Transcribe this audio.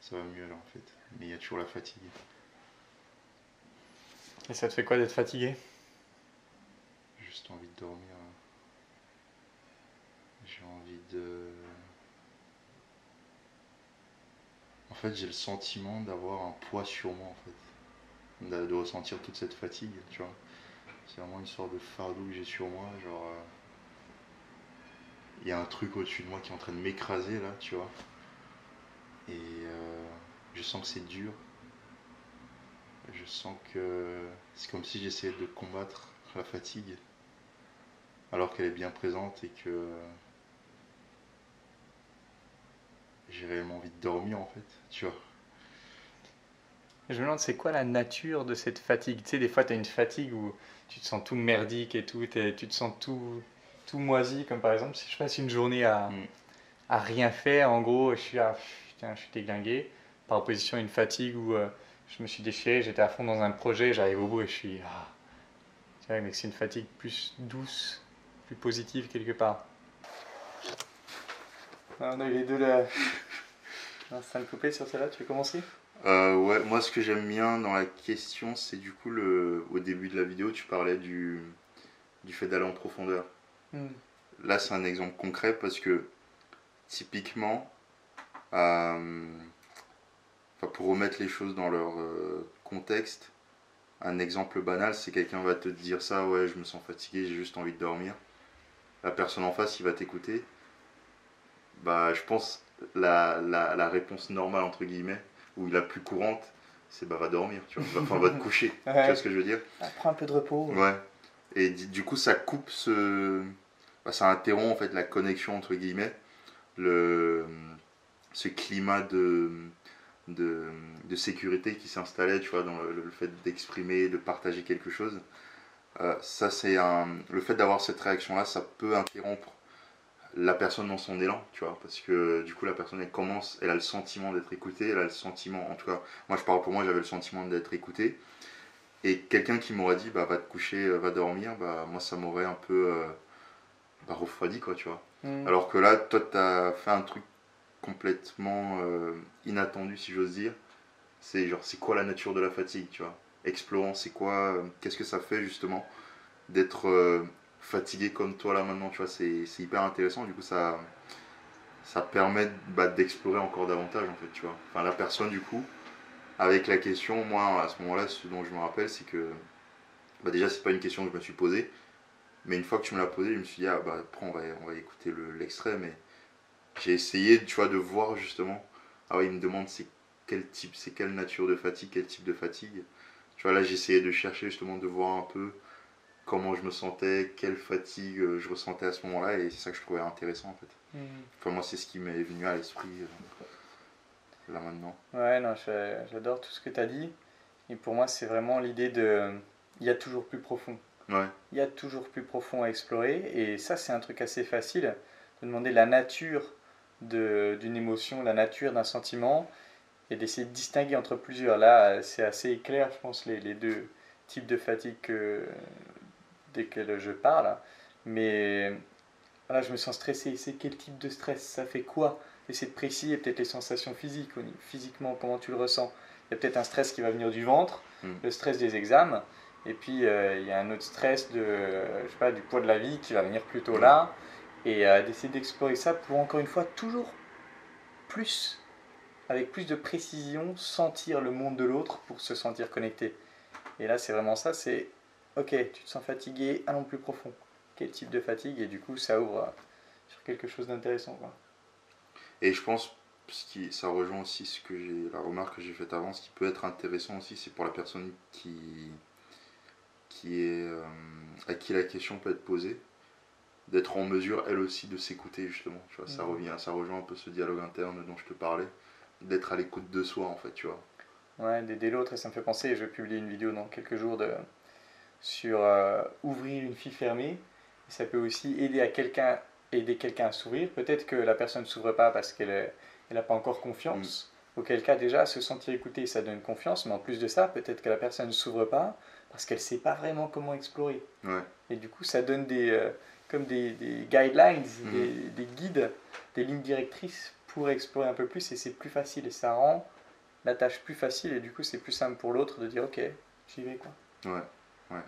ça va mieux là en fait. Mais il y a toujours la fatigue. Et ça te fait quoi d'être fatigué? Juste envie de dormir. J'ai envie de... En fait, j'ai le sentiment d'avoir un poids sur moi en fait. De ressentir toute cette fatigue, tu vois. C'est vraiment une sorte de fardeau que j'ai sur moi. Genre, il y a un truc au-dessus de moi qui est en train de m'écraser là, tu vois. Et je sens que c'est dur. Je sens que c'est comme si j'essayais de combattre la fatigue alors qu'elle est bien présente et que j'ai réellement envie de dormir en fait, tu vois. Je me demande c'est quoi la nature de cette fatigue. Tu sais, des fois tu as une fatigue où tu te sens tout merdique et tout, tu te sens tout moisi, comme par exemple si je passe une journée Mm. à rien faire, en gros, je suis, putain, je suis déglingué, par opposition à une fatigue où je me suis déchiré, j'étais à fond dans un projet, j'arrive au bout et je suis... tu vois, mais c'est une fatigue plus douce, plus positive quelque part. Ah, on a eu les deux là. Ça me coupé sur celle-là, tu veux commencer? Ouais, moi ce que j'aime bien dans la question, c'est du coup au début de la vidéo, tu parlais du fait d'aller en profondeur. Hmm. Là, c'est un exemple concret parce que typiquement, euh, pour remettre les choses dans leur contexte, un exemple banal, c'est quelqu'un va te dire ça, ouais, je me sens fatigué, j'ai juste envie de dormir. La personne en face, il va t'écouter. Bah, je pense la réponse normale, entre guillemets, ou la plus courante, c'est bah va dormir, tu vois. Enfin, va te coucher, tu vois Ouais, ce que je veux dire. prends un peu de repos. Ouais. Et du coup, ça coupe ce. Bah, ça interrompt en fait la connexion, entre guillemets, le, ce climat de, de sécurité qui s'installait, tu vois, dans le fait d'exprimer, de partager quelque chose. Ça, c'est le fait d'avoir cette réaction-là, ça peut interrompre la personne dans son élan, tu vois, parce que du coup la personne elle commence, elle a le sentiment d'être écoutée, elle a le sentiment, en tout cas, moi je parle pour moi, j'avais le sentiment d'être écouté, et quelqu'un qui m'aurait dit bah va te coucher, va dormir, bah moi ça m'aurait un peu refroidi quoi, tu vois. Hmm. Alors que là, toi t'as fait un truc complètement inattendu si j'ose dire, c'est genre c'est quoi la nature de la fatigue, tu vois. Explorons, c'est quoi, qu'est-ce que ça fait justement d'être fatigué comme toi là maintenant, tu vois, c'est hyper intéressant, du coup ça permet d'explorer encore davantage en fait, tu vois. Enfin, la personne du coup, avec la question, moi à ce moment-là, ce dont je me rappelle, c'est que déjà c'est pas une question que je me suis posée, mais une fois que tu me l'as posée, je me suis dit, ah bah après on va écouter l'extrait, mais j'ai essayé, tu vois, de voir justement, ah ouais, il me demande c'est quel type, c'est quelle nature de fatigue, quel type de fatigue. Tu vois, là j'ai essayé de chercher justement, de voir un peu comment je me sentais, quelle fatigue je ressentais à ce moment-là, et c'est ça que je trouvais intéressant en fait. Hmm. Enfin, moi, c'est ce qui m'est venu à l'esprit là maintenant. Ouais, non, j'adore tout ce que tu as dit. Et pour moi, c'est vraiment l'idée de... Il y a toujours plus profond. Ouais, Il y a toujours plus profond à explorer. Et ça, c'est un truc assez facile, de demander la nature d'une émotion, la nature d'un sentiment, et d'essayer de distinguer entre plusieurs. Là, c'est assez clair, je pense, les deux types de fatigue desquels je parle. Mais voilà, je me sens stressé. C'est quel type de stress? Ça fait quoi? Essayer de préciser peut-être les sensations physiques, physiquement, comment tu le ressens. Il y a peut-être un stress qui va venir du ventre, mm, le stress des examens, et puis il y a un autre stress je sais pas, du poids de la vie qui va venir plutôt ouais, là, et d'essayer d'explorer ça pour encore une fois toujours plus, avec plus de précision, sentir le monde de l'autre pour se sentir connecté. Et là, c'est vraiment ça, c'est ok, tu te sens fatigué, allons plus profond. Quel type de fatigue? Et du coup, ça ouvre sur quelque chose d'intéressant, quoi. et je pense ça rejoint aussi la remarque que j'ai faite avant. Ce qui peut être intéressant aussi, c'est pour la personne qui est à qui la question peut être posée, d'être en mesure elle aussi de s'écouter justement. Tu vois, ça rejoint un peu ce dialogue interne dont je te parlais, d'être à l'écoute de soi en fait, tu vois. Ouais, d'aider l'autre, et ça me fait penser, je vais publier une vidéo dans quelques jours sur ouvrir une fille fermée. Et ça peut aussi aider quelqu'un à s'ouvrir. Peut-être que la personne ne s'ouvre pas parce qu'elle n'a pas encore Mm, confiance. Auquel cas, déjà, se sentir écouté, ça donne confiance. Mais en plus de ça, peut-être que la personne ne s'ouvre pas parce qu'elle ne sait pas vraiment comment explorer. ouais. Et du coup, ça donne comme des guidelines, Mhm. des guides, des lignes directrices pour explorer un peu plus. Et c'est plus facile. Et ça rend la tâche plus facile et du coup c'est plus simple pour l'autre de dire ok, j'y vais quoi. Ouais, ouais.